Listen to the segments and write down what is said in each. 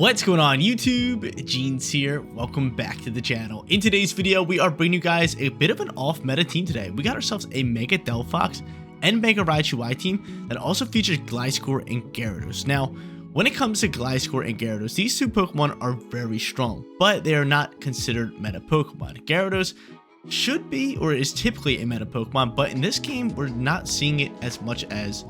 What's going on YouTube? Jeans here. Welcome back to the channel. In today's video, we are bringing you guys a bit of an off-meta team today. We got ourselves a Mega Delphox and Mega Raichu team that also features Gliscor and Gyarados. Now, when it comes to Gliscor and Gyarados, these two Pokemon are very strong, but they are not considered meta Pokemon. Gyarados should be or is typically a meta Pokemon, but in this game, we're not seeing it as much as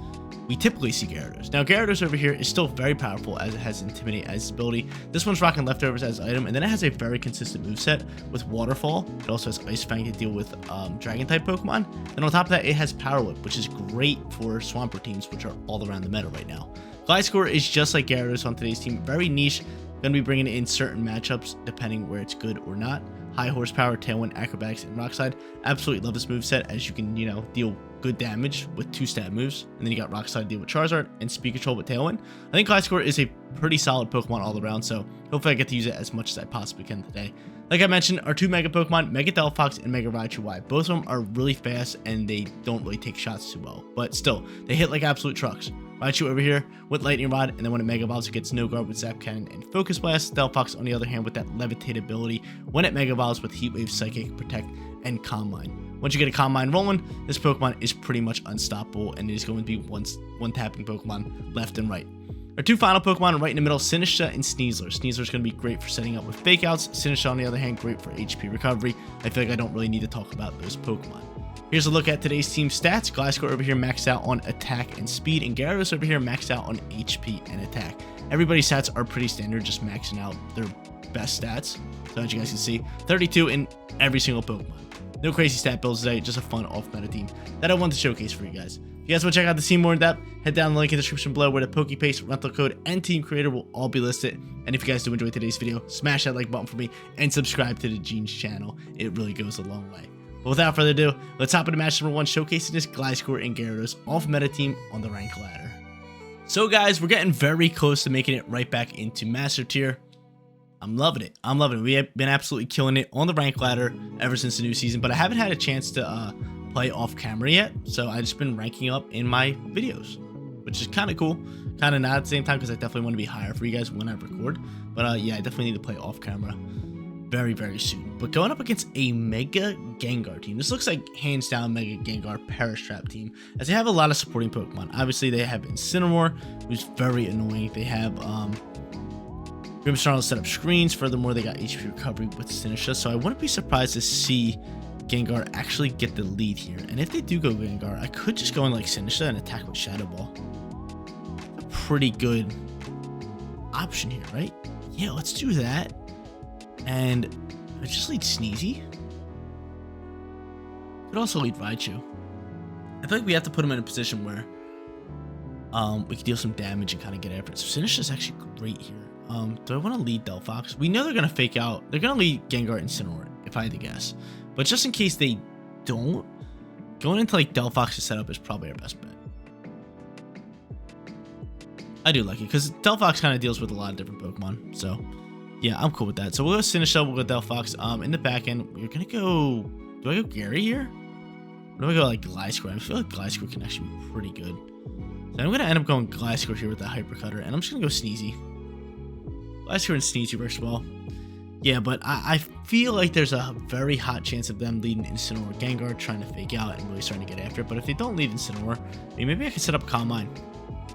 we typically see Gyarados. Now, Gyarados over here is still very powerful as it has Intimidate as its ability. This one's rocking Leftovers as item, and then it has a very consistent moveset with Waterfall. It also has Ice Fang to deal with Dragon-type Pokemon. And on top of that, it has Power Whip, which is great for Swampert teams, which are all around the meta right now. Gliscor is just like Gyarados on today's team, very niche. Going to be bringing in certain matchups depending where it's good or not. High horsepower, Tailwind, Acrobatics, and Rock Slide. Absolutely love this moveset as you can, deal good damage with 2 stat moves. And then you got Rock Slide to deal with Charizard and Speed Control with Tailwind. I think Gliscor is a pretty solid Pokemon all around, so hopefully I get to use it as much as I possibly can today. Like I mentioned, our 2 Mega Pokemon, Mega Delphox and Mega Raichu. Both of them are really fast and they don't really take shots too well, but still, they hit like absolute trucks. Raichu over here with Lightning Rod, and then when it Mega Evolves, it gets No Guard with Zap Cannon and Focus Blast. Delphox, on the other hand, with that Levitate ability when it Mega Evolves with Heat Wave, Psychic, Protect, and Calm Mind. Once you get a Calm Mind rolling, this Pokemon is pretty much unstoppable, and it is going to be one-tapping Pokemon left and right. Our 2 final Pokemon right in the middle, Sinistcha and Sneasler. Sneasler is going to be great for setting up with Fake Outs. Sinistcha, on the other hand, great for HP recovery. I feel like I don't really need to talk about those Pokemon. Here's a look at today's team stats. Gliscor over here maxed out on attack and speed, and Gyarados over here maxed out on HP and attack. Everybody's stats are pretty standard, just maxing out their best stats. So as you guys can see, 32 in every single Pokemon. No crazy stat builds today, just a fun off-meta team that I wanted to showcase for you guys. If you guys want to check out the team more in depth, head down the link in the description below where the PokePaste, rental code, and team creator will all be listed. And if you guys do enjoy today's video, smash that like button for me and subscribe to the Jeans channel. It really goes a long way. But without further ado, let's hop into match number 1, showcasing this Gliscor and Gyarados off-meta team on the rank ladder. So guys, we're getting very close to making it right back into Master Tier. I'm loving it. I'm loving it. We have been absolutely killing it on the rank ladder ever since the new season, but I haven't had a chance to play off camera yet, so I've just been ranking up in my videos, which is kind of cool. Kind of not at the same time because I definitely want to be higher for you guys when I record, but yeah, I definitely need to play off camera very, very soon. But going up against a Mega Gengar team. This looks like hands down Mega Gengar Perish Trap team, as they have a lot of supporting Pokemon. Obviously, they have Incineroar, who's very annoying. They have Grimmsnarl to set up screens. Furthermore, they got HP recovery with Sinistcha, so I wouldn't be surprised to see Gengar actually get the lead here. And if they do go Gengar, I could just go in like Sinistcha and attack with Shadow Ball. A pretty good option here, right? Yeah, let's do that. And I just lead Sneasy. Could also lead Raichu. I feel like we have to put him in a position where we can deal some damage and kind of get after it. So Sinistcha is actually great here. Do I want to lead Delphox? We know they're going to fake out. They're going to lead Gengar and Incineroar, if I had to guess. But just in case they don't, going into like Delphox's setup is probably our best bet. I do like it because Delphox kind of deals with a lot of different Pokemon. So yeah, I'm cool with that. So we'll go Sinistcha, we'll go Delphox. In the back end, we're going to go... Do I go Gary here? Or do I go like Gliscor? I feel like Gliscor can actually be pretty good. So I'm going to end up going Gliscor here with that Hyper Cutter. And I'm just going to go Sneasy. Gliscor and Sneasy works well. Yeah, but I feel like there's a very hot chance of them leading Incineroar Gengar, trying to fake out and really starting to get after it. But if they don't lead Incineroar, maybe I can set up a Calm Mind.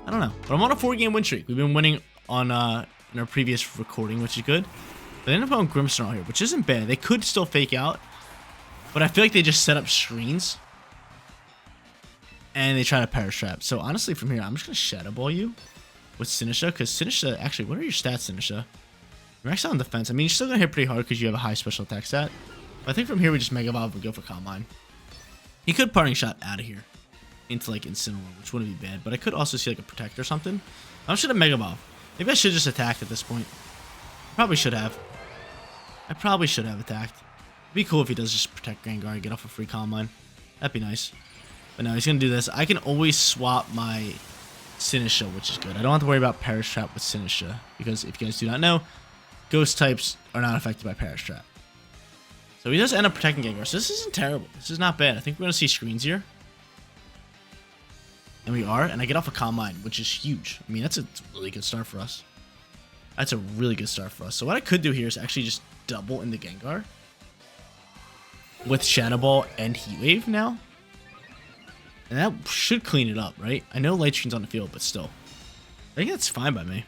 I don't know. But I'm on a 4-game win streak. We've been winning on in our previous recording, which is good. But they end up going Grimmsnarl here, which isn't bad. They could still fake out, but I feel like they just set up screens and they try to Perish Trap. So honestly, from here, I'm just going to Shadow Ball you with Sinistcha, because Sinistcha, actually, what are your stats, Sinistcha? You're maxed out on defense. I mean, you're still going to hit pretty hard because you have a high special attack stat. But I think from here, we just Mega Evolve and go for Calm Mind. He could Parting Shot out of here into like Incineroar, which wouldn't be bad. But I could also see like a Protect or something. I'm just going to Mega Evolve. Maybe I should just attacked at this point. Probably should have. I probably should have attacked. It'd be cool if he does just Protect Gengar and get off a free Calm Mind. That'd be nice. But no, he's going to do this. I can always swap my Sinistcha, which is good. I don't have to worry about Perish Trap with Sinistcha, because if you guys do not know, Ghost types are not affected by Perish Trap. So he does end up protecting Gengar. So this isn't terrible. This is not bad. I think we're going to see screens here. And we are. And I get off a Calm Mind, which is huge. I mean, that's a really good start for us. That's a really good start for us. So what I could do here is actually just double into Gengar with Shadow Ball and Heat Wave now. And that should clean it up, right? I know Light Screen's on the field, but still. I think that's fine by me.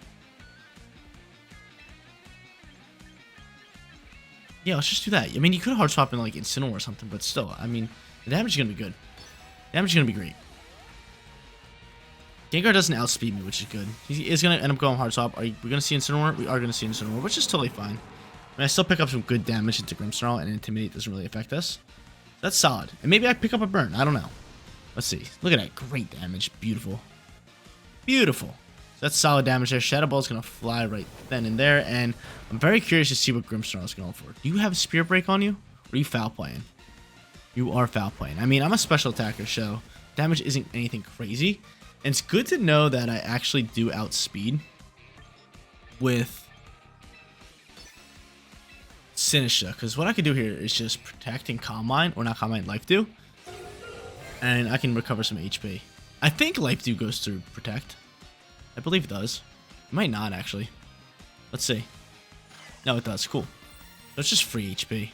Yeah, let's just do that. I mean, you could hard swap in like Incineroar or something, but still, I mean, the damage is going to be good. The damage is going to be great. Gengar doesn't outspeed me, which is good. He is going to end up going hard swap. Are we going to see Incineroar? We are going to see Incineroar, which is totally fine. I mean, I still pick up some good damage into Grimmsnarl, and Intimidate doesn't really affect us. That's solid. And maybe I pick up a Burn. I don't know. Let's see. Look at that. Great damage. Beautiful. Beautiful. So that's solid damage there. Shadow Ball is going to fly right then and there, and I'm very curious to see what Grimmsnarl is going for. Do you have Spirit Break on you? Or are you foul playing? You are foul playing. I mean, I'm a special attacker, so damage isn't anything crazy. And it's good to know that I actually do outspeed with Sinistra, because what I could do here is just protect and Calm Mind, or not Calm Mind, Life Dew, and I can recover some HP. I think Life Dew goes through Protect. I believe it does. It might not, actually. Let's see. No, it does. Cool. So it's just free HP.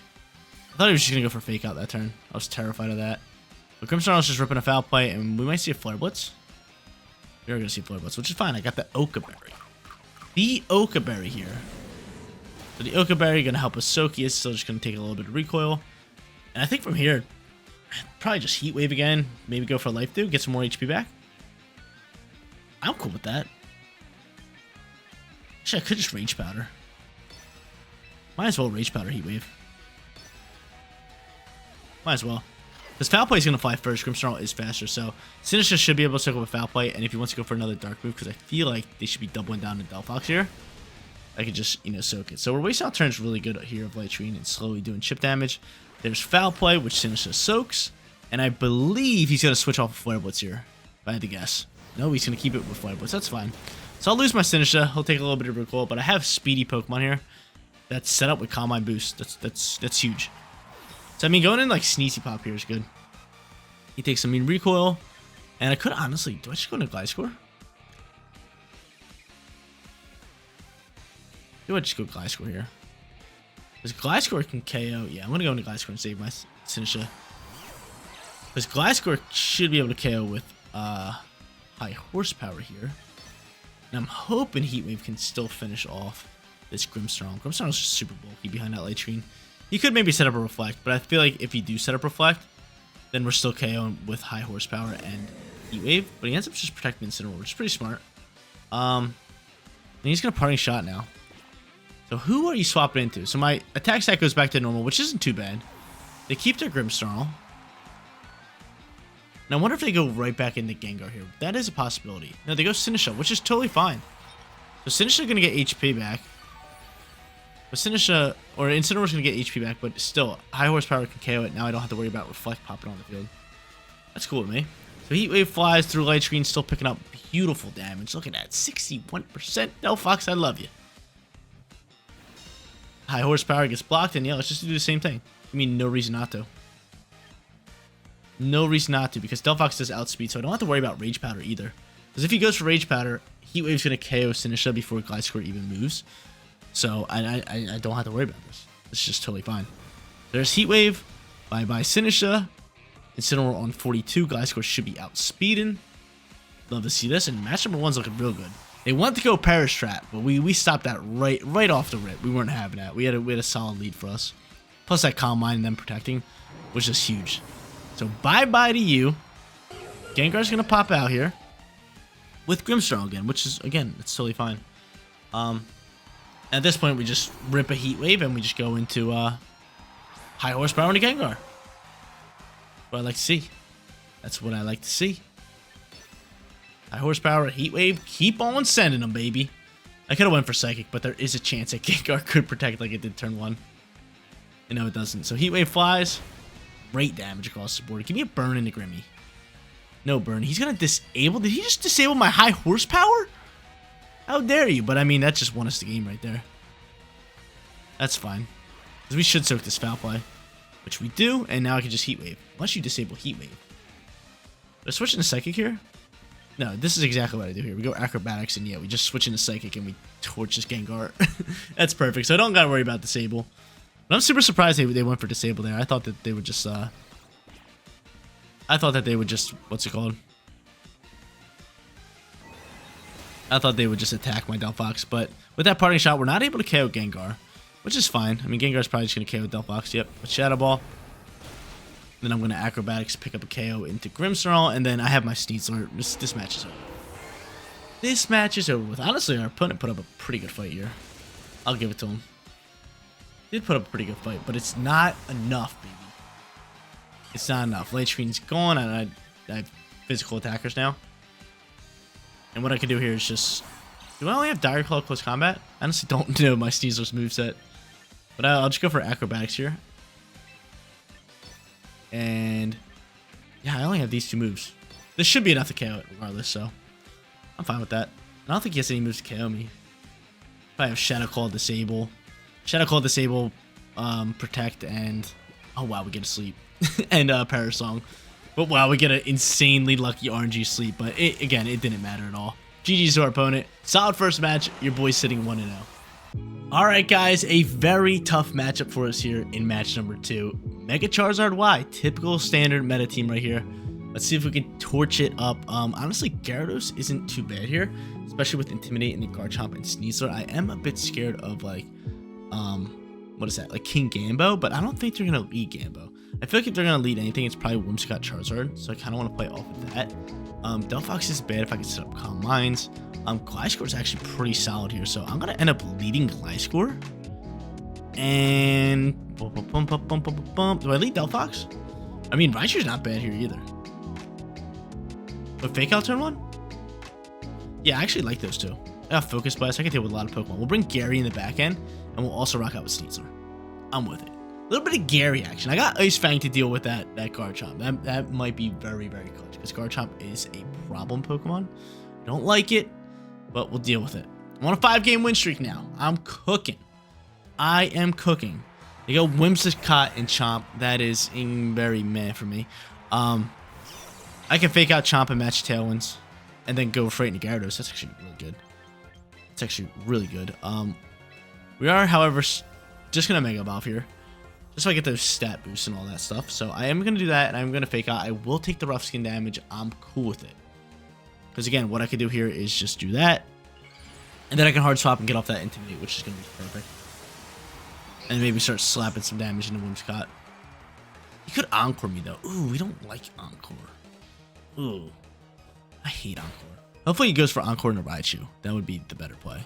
I thought he was just going to go for Fake Out that turn. I was terrified of that. But Grimmsnarl is just ripping a Foul Play, and we might see a Flare Blitz. We are going to see Flare Blitz, which is fine. I got the Oka Berry. The Oka Berry here. So the Oka Berry going to help us soak. He is still just going to take a little bit of recoil. And I think from here, probably just Heat Wave again. Maybe go for a Life Dew. Get some more HP back. I'm cool with that. Actually, I could just Rage Powder. Might as well Rage Powder Heat Wave. Might as well. Because Foul Play is going to fly first. Grimmsnarl is faster, so Sinistra should be able to circle with Foul Play. And if he wants to go for another Dark move, because I feel like they should be doubling down to Delphox here, I could just, soak it. So we're wasting our turns really good here of Light Screen and slowly doing chip damage. There's Foul Play, which Sinistra soaks. And I believe he's going to switch off of Flare Blitz here, if I had to guess. No, he's going to keep it with Flare Blitz. That's fine. So I'll lose my Sinistra. He'll take a little bit of recoil, but I have speedy Pokemon here that's set up with Calm Mind Boost. That's huge. So, I mean, going in like Sneezy Pop here is good. He takes some mean recoil. And I could honestly, do I just go into Gliscor? Do I just go Gliscor here? Because Gliscor can KO. Yeah, I'm going to go into Gliscor and save my Sinistra. Because Gliscor should be able to KO with high horsepower here. And I'm hoping Heat Wave can still finish off this Grimmsnarl. Grimmsnarl is just super bulky behind that Light Screen. He could maybe set up a Reflect, but I feel like if you do set up Reflect, then we're still KOing with high horsepower and Heat Wave. But he ends up just protecting Incineroar, which is pretty smart. And he's going to Parting Shot now. So who are you swapping into? So my attack stat goes back to normal, which isn't too bad. They keep their Grimmsnarl. Now I wonder if they go right back into Gengar here. That is a possibility. No, they go Sinistra, which is totally fine. So Sinistra going to get HP back. But Sinistra, or Incineroar's going to get HP back, but still, high horsepower can KO it. Now I don't have to worry about Reflect popping on the field. That's cool with me. So Heat Wave flies through Light Screen, still picking up beautiful damage. Look at that, 61%. Delphox, I love you. High horsepower gets blocked, and yeah, let's just do the same thing. I mean, no reason not to. No reason not to, because Delphox does outspeed, so I don't have to worry about Rage Powder either. Because if he goes for Rage Powder, Heat Wave's going to KO Sinistra before Gliscor even moves. So I don't have to worry about this. It's just totally fine. There's Heat Wave. Bye-bye Sinistra. Incineroar on 42. Gliscor should be outspeeding. Love to see this. And match number 1's looking real good. They wanted to go Perish Trap, but we stopped that right off the rip. We weren't having that. We had a solid lead for us. Plus that Calm Mind and them protecting was just huge. So bye-bye to you. Gengar's going to pop out here with Grimmsnarl again, which is, again, it's totally fine. At this point, we just rip a Heat Wave and we just go into high horsepower into Gengar. What I like to see. That's what I like to see. High horsepower, Heat Wave, keep on sending them, baby. I could have went for Psychic, but there is a chance that Gengar could protect like it did turn 1. And no, it doesn't. So Heat Wave flies. Great damage across the board. Give me a burn into Grimmy. No burn. He's going to disable. Did he just disable my high horsepower? How dare you? But I mean, that just won us the game right there. That's fine. Because we should soak this Foul Play. Which we do. And now I can just Heat Wave. Unless you disable Heat Wave. Do I switch into Psychic here? No, this is exactly what I do here. We go Acrobatics, and yeah, we just switch into Psychic, and we torch this Gengar. That's perfect. So I don't gotta worry about Disable. But I'm super surprised they went for Disable there. I thought that they would just, what's it called? I thought they would just attack my Delphox, but with that parting shot, we're not able to KO Gengar, which is fine. I mean, Gengar's probably just going to KO Delphox. Yep, with Shadow Ball. Then I'm going to Acrobatics, pick up a KO into Grimmsnarl, and then I have my Sneasler. This match is over. This match is over with. Honestly, our opponent put up a pretty good fight here. I'll give it to him. Did put up a pretty good fight, but it's not enough, baby. It's not enough. Late screen's gone, and I have physical attackers now. And what I can do here is just... Do I only have Dire Claw close combat? I honestly don't know my Sneasler's moveset. But I'll just go for Acrobatics here. And... yeah, I only have these two moves. This should be enough to KO it regardless, so... I'm fine with that. I don't think he has any moves to KO me. If I have Shadow Claw, Disable. Shadow Claw, Disable, Protect, and... oh wow, we get a Sleep. And Parasong. But wow, we get an insanely lucky RNG Sleep. But again, it didn't matter at all. GG's to our opponent. Solid first match. Your boy's sitting 1-0. Alright guys, a very tough matchup for us here in match number 2. Mega Charizard Y. Typical standard meta team right here. Let's see if we can torch it up. Honestly, Gyarados isn't too bad here. Especially with Intimidate and the Garchomp and Sneasler. I am a bit scared of like, what is that? Like King Gambo, but I don't think they're going to lead Gambo. I feel like if they're going to lead anything, it's probably Whimsicott Charizard, so I kind of want to play off of that. Delphox is bad if I can set up Calm Minds. Gliscor is actually pretty solid here, so I'm going to end up leading Gliscor. And... do I lead Delphox? I mean, Raichu's not bad here either. But Fake Out turn 1? Yeah, I actually like those two. I got Focus Blast, I can deal with a lot of Pokemon. We'll bring Gary in the back end, and we'll also rock out with Sneasler. I'm with it. A little bit of Gary action. I got Ice Fang to deal with that Garchomp. That might be very, very clutch because Garchomp is a problem Pokemon. I don't like it, but we'll deal with it. I'm on a 5-game win streak now. I'm cooking. I am cooking. They go Whimsicott and Chomp. That is very meh for me. I can Fake Out Chomp and match Tailwinds, and then go straight into Gyarados. That's actually really good. It's actually really good. We are, however, just gonna Mega Evolve here. Just so I get those stat boosts and all that stuff. So I am going to do that, and I'm going to Fake Out. I will take the rough skin damage. I'm cool with it. Because again, what I could do here is just do that. And then I can hard swap and get off that Intimidate, which is going to be perfect. And maybe start slapping some damage into Whimsicott. He could Encore me, though. Ooh, we don't like Encore. Ooh. I hate Encore. Hopefully he goes for Encore and a Raichu. That would be the better play.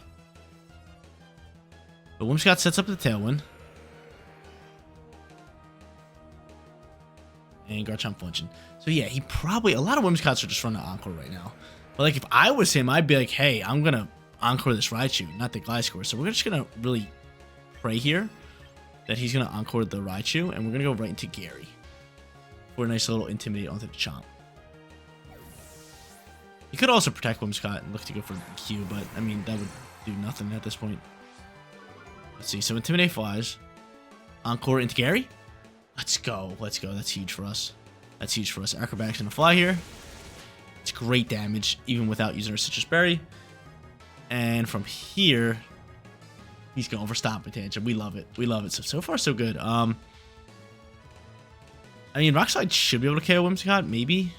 But Whimsicott sets up the Tailwind. And Garchomp flinching. So yeah, he probably... a lot of Whimsicotts are just running Encore right now. But like, if I was him, I'd be like, hey, I'm going to Encore this Raichu, not the Gliscor. So we're just going to really pray here that he's going to Encore the Raichu. And we're going to go right into Gary for a nice little Intimidate onto the Chomp. You could also protect Whimsicott and look to go for Q, but I mean, that would do nothing at this point. Let's see. So Intimidate flies. Encore into Gary. Let's go. Let's go. That's huge for us. That's huge for us. Acrobatics gonna fly here. It's great damage, even without using our Citrus Berry. And from here, he's going for Stomping Tantrum. We love it. We love it. So far, so good. I mean, Rock Slide should be able to KO Whimsicott, maybe.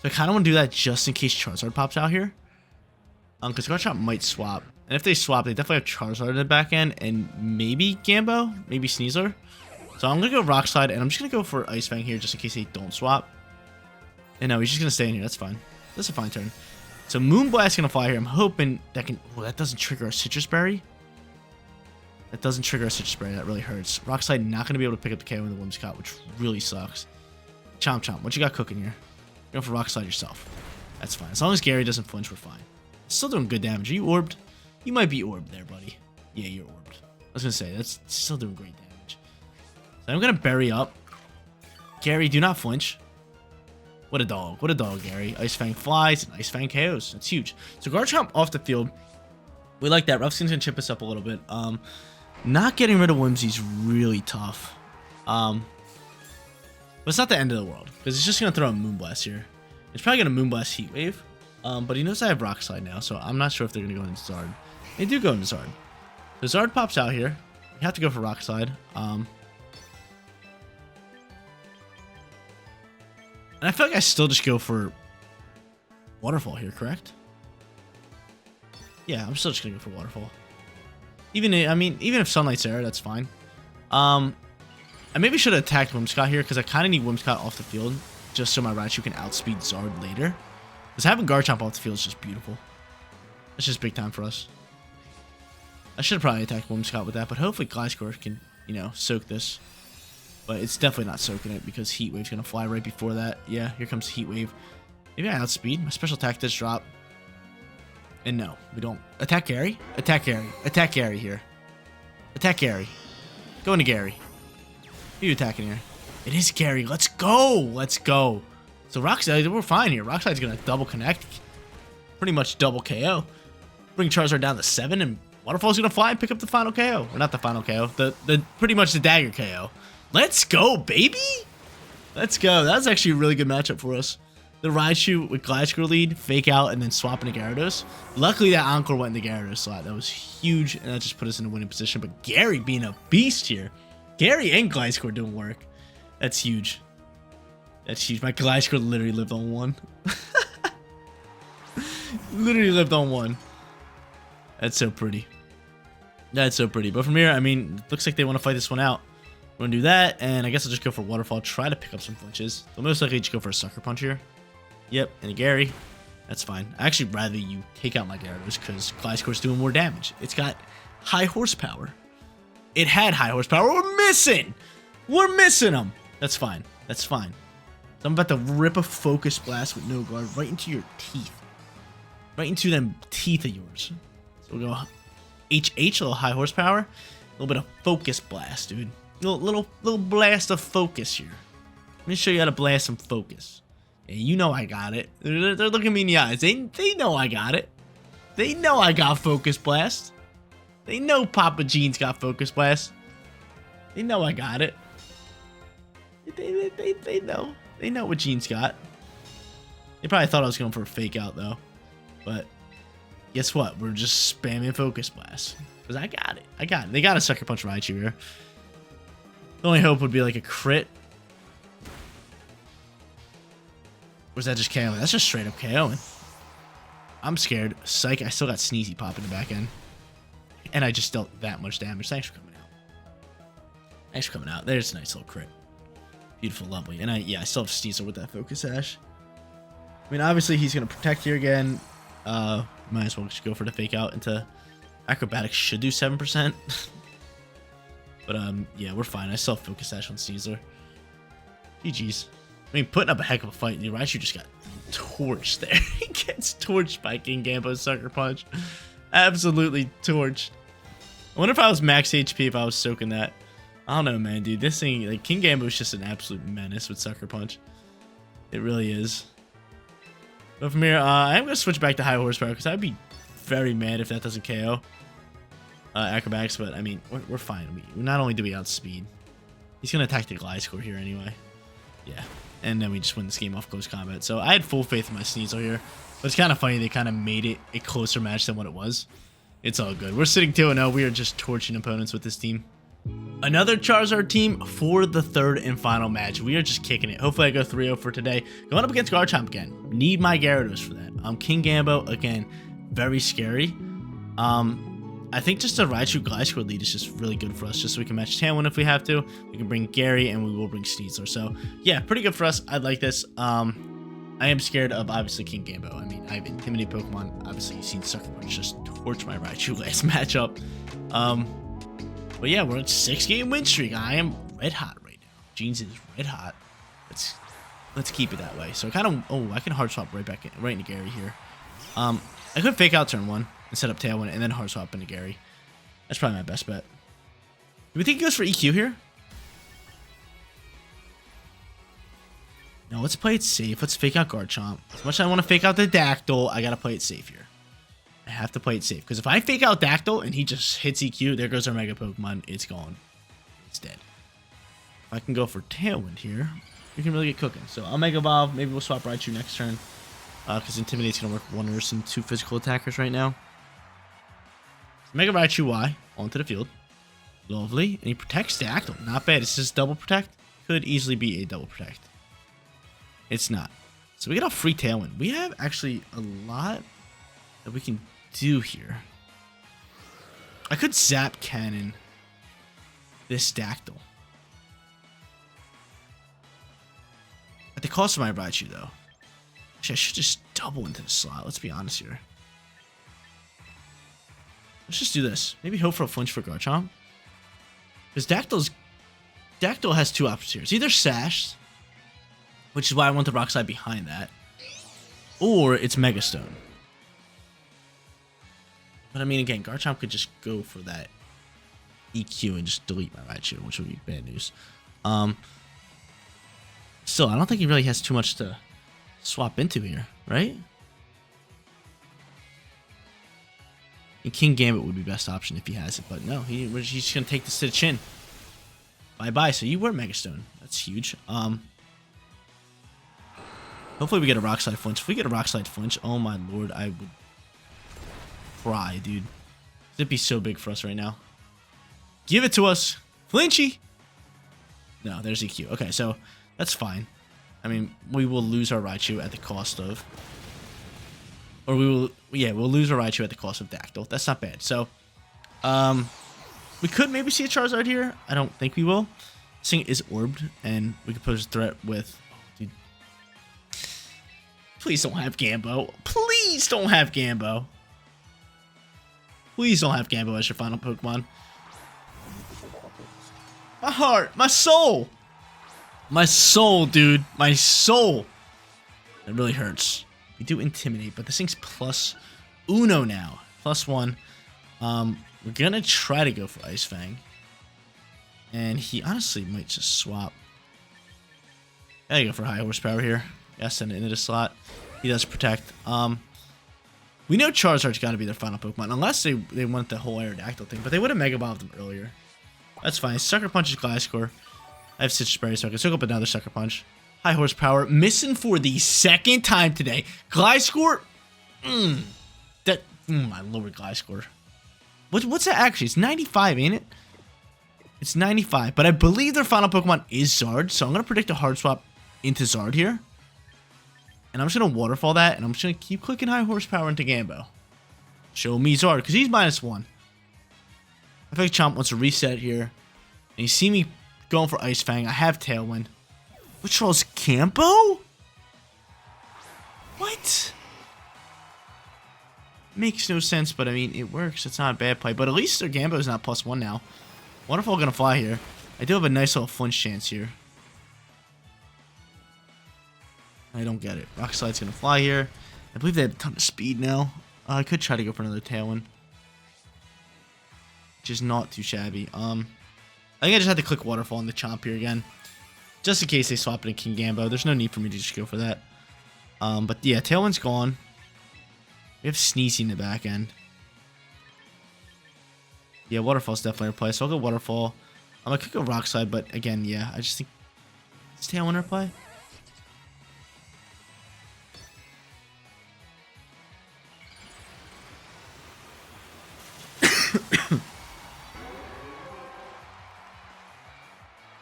So I kind of want to do that just in case Charizard pops out here. Because Garchomp might swap. And if they swap, they definitely have Charizard in the back end. And maybe Gambo, maybe Sneasler. So I'm going to go Rock Slide, and I'm just going to go for Ice Fang here just in case they don't swap. And no, he's just going to stay in here. That's fine. That's a fine turn. So Moonblast is going to fly here. I'm hoping that can... well, that doesn't trigger our Citrus Berry. That doesn't trigger our Citrus Berry. That really hurts. Rock Slide not going to be able to pick up the KO with the Whimsicott, which really sucks. Chomp Chomp. What you got cooking here? Go for Rock Slide yourself. That's fine. As long as Gary doesn't flinch, we're fine. Still doing good damage. Are you orbed? You might be orbed there, buddy. Yeah, you're orbed. I was going to say, that's still doing great damage. So I'm going to bury up. Gary, do not flinch. What a dog. What a dog, Gary. Ice Fang flies and Ice Fang KOs. That's huge. So Garchomp off the field. We like that. Rough Skin's going to chip us up a little bit. Not getting rid of Whimsy's really tough. But it's not the end of the world, because it's just going to throw a Moonblast here. It's probably going to Moonblast Heat Wave. But he knows I have Rock Slide now, so I'm not sure if they're going to go into Zard. They do go into Zard. So Zard pops out here. You have to go for Rock Slide. And I feel like I still just go for Waterfall here, correct? Yeah, I'm still just going to go for Waterfall. Even if Sunlight's there, that's fine. I maybe should have attacked Whimsicott here because I kind of need Whimsicott off the field just so my Raichu can outspeed Zard later. Because having Garchomp off the field is just beautiful. It's just big time for us. I should have probably attacked Whimsicott with that, but hopefully Gliscor can, you know, soak this. But it's definitely not soaking it because Heat Wave's going to fly right before that. Yeah, here comes Heat Wave. Maybe I outspeed. My special attack does drop. And no, we don't. Attack Gary? Attack Gary. Attack Gary here. Attack Gary. Go into Gary. Who are you attacking here? It is Gary. Let's go. Let's go. So Rockslide, we're fine here. Rockslide's going to double connect. Pretty much double KO. Bring Charizard down to 7 and Waterfall's going to fly and pick up the final KO. Or not the final KO. The pretty much the dagger KO. Let's go, baby. Let's go. That was actually a really good matchup for us. The Raichu with Gliscor lead, fake out, and then swap into Gyarados. Luckily, that Encore went in the Gyarados slot. That was huge, and that just put us in a winning position. But Gary being a beast here. Gary and Gliscor doing work. That's huge. That's huge. My Gliscor literally lived on 1. Literally lived on 1. That's so pretty. That's so pretty. But from here, I mean, looks like they want to fight this one out. We're going to do that, and I guess I'll just go for Waterfall. Try to pick up some flinches. They'll most likely just go for a Sucker Punch here. Yep, and a Gary. That's fine. I actually rather you take out my Gyarados because Gliscor's doing more damage. It's got high horsepower. It had high horsepower. We're missing! We're missing them! That's fine. That's fine. So I'm about to rip a Focus Blast with no guard right into your teeth. Right into them teeth of yours. So we'll go HH, a little high horsepower. A little bit of Focus Blast, dude. Little blast of focus here. Let me show you how to blast some focus. And you know I got it. They're looking me in the eyes. They know I got it. They know I got Focus Blast. They know Papa Gene's got Focus Blast. They know I got it. They know. They know what Gene's got. They probably thought I was going for a fake out though. But guess what? We're just spamming Focus Blast. Because I got it. I got it. They got a Sucker Punch Raichu here. The only hope would be like a crit. Or is that just KO? That's just straight up KOing. I'm scared. Psych, I still got Sneezy Pop in the back end. And I just dealt that much damage. Thanks for coming out. Thanks for coming out. There's a nice little crit. Beautiful, lovely. And I still have Sneasel with that Focus Sash. I mean, obviously he's going to protect here again. Might as well just go for the fake out into Acrobatics. Should do 7%. But, yeah, we're fine. I still have Focus Sash on Caesar. GG's. I mean, putting up a heck of a fight. The Raichu just got torched there. He gets torched by King Gambo's Sucker Punch. Absolutely torched. I wonder if I was max HP if I was soaking that. I don't know, man, dude. This thing, like, King Gambo is just an absolute menace with Sucker Punch. It really is. But from here, I'm going to switch back to high horsepower because I'd be very mad if that doesn't KO. Acrobatics, but I mean, we're fine. Not only do we outspeed, he's gonna attack the Gliscor here anyway. Yeah, and then we just win this game off close combat. So I had full faith in my Sneasel here, but it's kind of funny they kind of made it a closer match than what it was. It's all good. We're sitting 2-0. We are just torching opponents with this team. Another Charizard team for the third and final match. We are just kicking it. Hopefully I go 3-0 for today. Going up against Garchomp again. Need my Gyarados for that. King Gambo again, very scary. I think just a Raichu Gliscor lead is just really good for us, just so we can match Tailwind if we have to. We can bring Gary, and we will bring Sneasler. So, yeah, pretty good for us. I like this. I am scared of, obviously, King Gambo. I mean, I have intimidated Pokemon. Obviously, you've seen Sucker Punch just torch my Raichu last matchup. But, yeah, we're on a 6-game win streak. I am red hot right now. Jeans is red hot. Let's keep it that way. So, kind of... Oh, I can hard swap right into Gary here. I could fake out turn 1. And set up Tailwind, and then hard swap into Gary. That's probably my best bet. Do we think he goes for EQ here? No, let's play it safe. Let's fake out Garchomp. As much as I want to fake out the Dactyl, I gotta play it safe here. I have to play it safe. Because if I fake out Dactyl and he just hits EQ, there goes our Mega Pokemon. It's gone. It's dead. If I can go for Tailwind here, we can really get cooking. So I'll Mega Evolve. Maybe we'll swap Raichu next turn. Because Intimidate's going to work wonders in 2 physical attackers right now. Mega Raichu Y onto the field. Lovely. And he protects Dactyl. Not bad. It's just double protect. Could easily be a double protect. It's not. So we get a free Tailwind. We have actually a lot that we can do here. I could Zap Cannon this Dactyl. At the cost of my Raichu, though. Actually, I should just double into the slot. Let's be honest here. Let's just do this. Maybe hope for a flinch for Garchomp. Because Dactyl has 2 options here. It's either Sash, which is why I want the Rock Slide behind that, or it's Mega Stone. But I mean, again, Garchomp could just go for that EQ and just delete my Raichu, which would be bad news. Still, I don't think he really has too much to swap into here, right? And King Gambit would be best option if he has it, but no, he's just gonna take this to the chin. Bye-bye. So you were Mega Stone. That's huge. Hopefully we get a Rock Slide flinch. If we get a Rock Slide flinch, oh my lord, I would cry, dude. It'd be so big for us right now. Give it to us. Flinchy. No, there's EQ. Okay, so that's fine. I mean, we will lose our Raichu at the cost of... Or we'll lose our Raichu at the cost of Dactyl. That's not bad. So, we could maybe see a Charizard here. I don't think we will. This thing is orbed, and we could pose a threat with... Oh, dude. Please don't have Gambo. Please don't have Gambo. Please don't have Gambo as your final Pokemon. My heart. My soul. My soul, dude. My soul. It really hurts. We do Intimidate, but this thing's plus uno now. +1. We're going to try to go for Ice Fang. And he honestly might just swap. Gotta go for high horsepower here. Gotta send it into the slot. He does protect. We know Charizard's got to be their final Pokemon, unless they want the whole Aerodactyl thing, but they would have Mega Evolved him earlier. That's fine. Sucker Punch is Gliscor. I have Citrus Berry, so I can soak up another Sucker Punch. High horsepower. Missing for the 2nd time today. Gliscor. My lord, Gliscor. What's that actually? It's 95, ain't it? It's 95. But I believe their final Pokemon is Zard. So I'm going to predict a hard swap into Zard here. And I'm just going to waterfall that. And I'm just going to keep clicking high horsepower into Gambo. Show me Zard. Because he's -1. I feel like Chomp wants to reset here. And you see me going for Ice Fang. I have Tailwind. Which draws Campo? What? Makes no sense, but I mean, it works. It's not a bad play. But at least their Gambo is not +1 now. Waterfall gonna fly here. I do have a nice little flinch chance here. I don't get it. Rock Slide's gonna fly here. I believe they have a ton of speed now. I could try to go for another Tailwind. Which is not too shabby. I think I just had to click Waterfall on the Chomp here again. Just in case they swap it in King Gambo. There's no need for me to just go for that. But yeah, Tailwind's gone. We have Sneezy in the back end. Yeah, Waterfall's definitely a play. So I'll go Waterfall. I could go Rock Slide, but again, yeah, I just think it's Tailwind our play.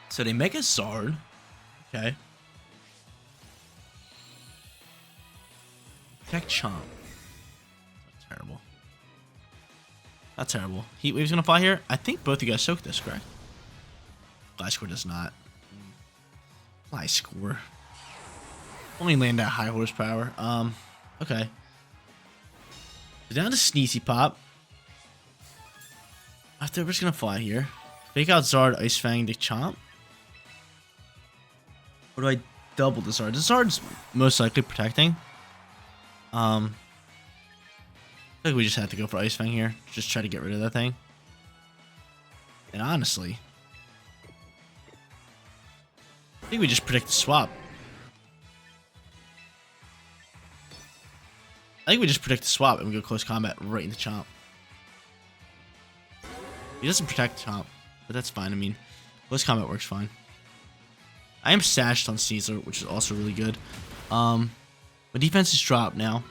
So they make a Zard. Okay. Protect Chomp. That's terrible. Not terrible. Heat Wave's gonna fly here. I think both of you guys soak this, correct? Gliscor does not. Gliscor. Only land at high horsepower. Okay. So down to Sneezy Pop. After we're just gonna fly here. Fake out Zard, Ice Fang to Chomp. Or do I double the Zard? The Zard's most likely protecting. I think we just have to go for Ice Fang here. Just try to get rid of that thing. And honestly, I think we just predict the swap. I think we just predict the swap and we go close combat right into Chomp. He doesn't protect Chomp, but that's fine. I mean, close combat works fine. I am sashed on Caesar, which is also really good. My defense is dropped now.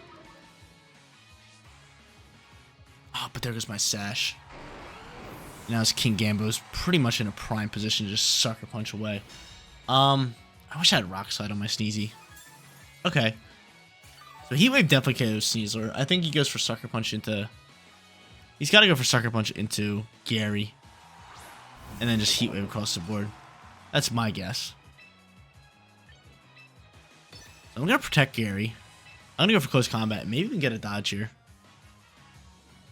Oh, but there goes my sash. Now his King Gambo's pretty much in a prime position to just sucker punch away. I wish I had Rock Slide on my Sneezy. Okay. So Heat Wave definitely KOs Sneasler. I think he goes for Sucker Punch into... He's got to go for Sucker Punch into Gary. And then just Heat Wave across the board. That's my guess. So I'm going to protect Gary. I'm going to go for Close Combat. Maybe we can get a dodge here.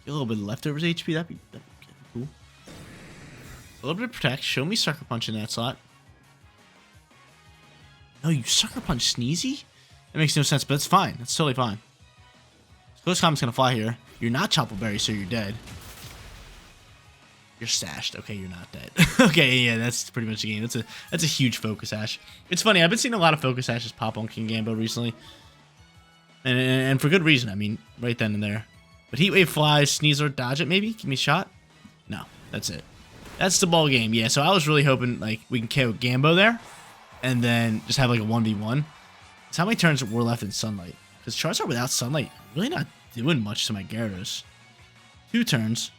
Get a little bit of leftovers HP. That'd be cool. A little bit of Protect. Show me Sucker Punch in that slot. No, you Sucker Punch Sneezy? That makes no sense, but it's fine. That's totally fine. Close Combat's going to fly here. You're not Chopple Berry, so you're dead. You're sashed. Okay, you're not dead. Okay, yeah, that's pretty much the game. That's a huge Focus Sash. It's funny, I've been seeing a lot of Focus Sashes pop on King Gambo recently. And for good reason, I mean, right then and there. But Heat Wave flies, Sneasler, dodge it maybe? Give me a shot? No, that's it. That's the ball game. Yeah, so I was really hoping like we can KO Gambo there. And then just have like a 1v1. So how many turns were left in Sunlight? Because Charizard without Sunlight, really not doing much to my Gyarados. 2 turns.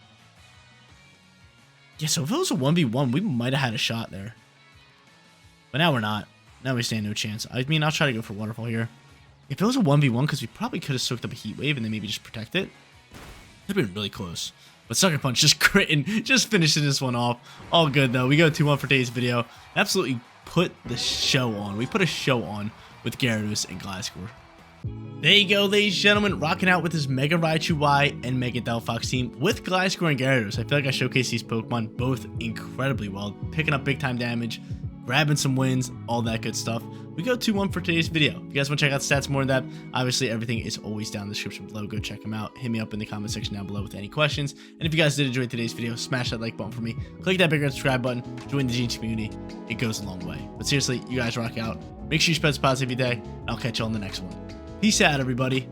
Yeah, so if it was a 1v1, we might have had a shot there. But now we're not. Now we stand no chance. I mean, I'll try to go for Waterfall here. If it was a 1v1, because we probably could have soaked up a Heat Wave and then maybe just protect it. Could have been really close. But Sucker Punch just critting, just finishing this one off. All good, though. We go 2-1 for today's video. Absolutely put the show on. We put a show on with Gyarados and Gliscor. There you go, ladies and gentlemen, rocking out with his Mega Raichu Y and Mega Delphox team with Gliscor and Gyarados. I feel like I showcased these Pokemon both incredibly well, picking up big time damage, grabbing some wins, all that good stuff. We go 2-1 for today's video. If you guys want to check out the stats more than that, obviously everything is always down in the description below. Go check them out. Hit me up in the comment section down below with any questions. And if you guys did enjoy today's video, smash that like button for me. Click that big red subscribe button. Join the Genius community. It goes a long way. But seriously, you guys rock out. Make sure you spread some positivity today. And I'll catch you on the next one. Peace out, everybody.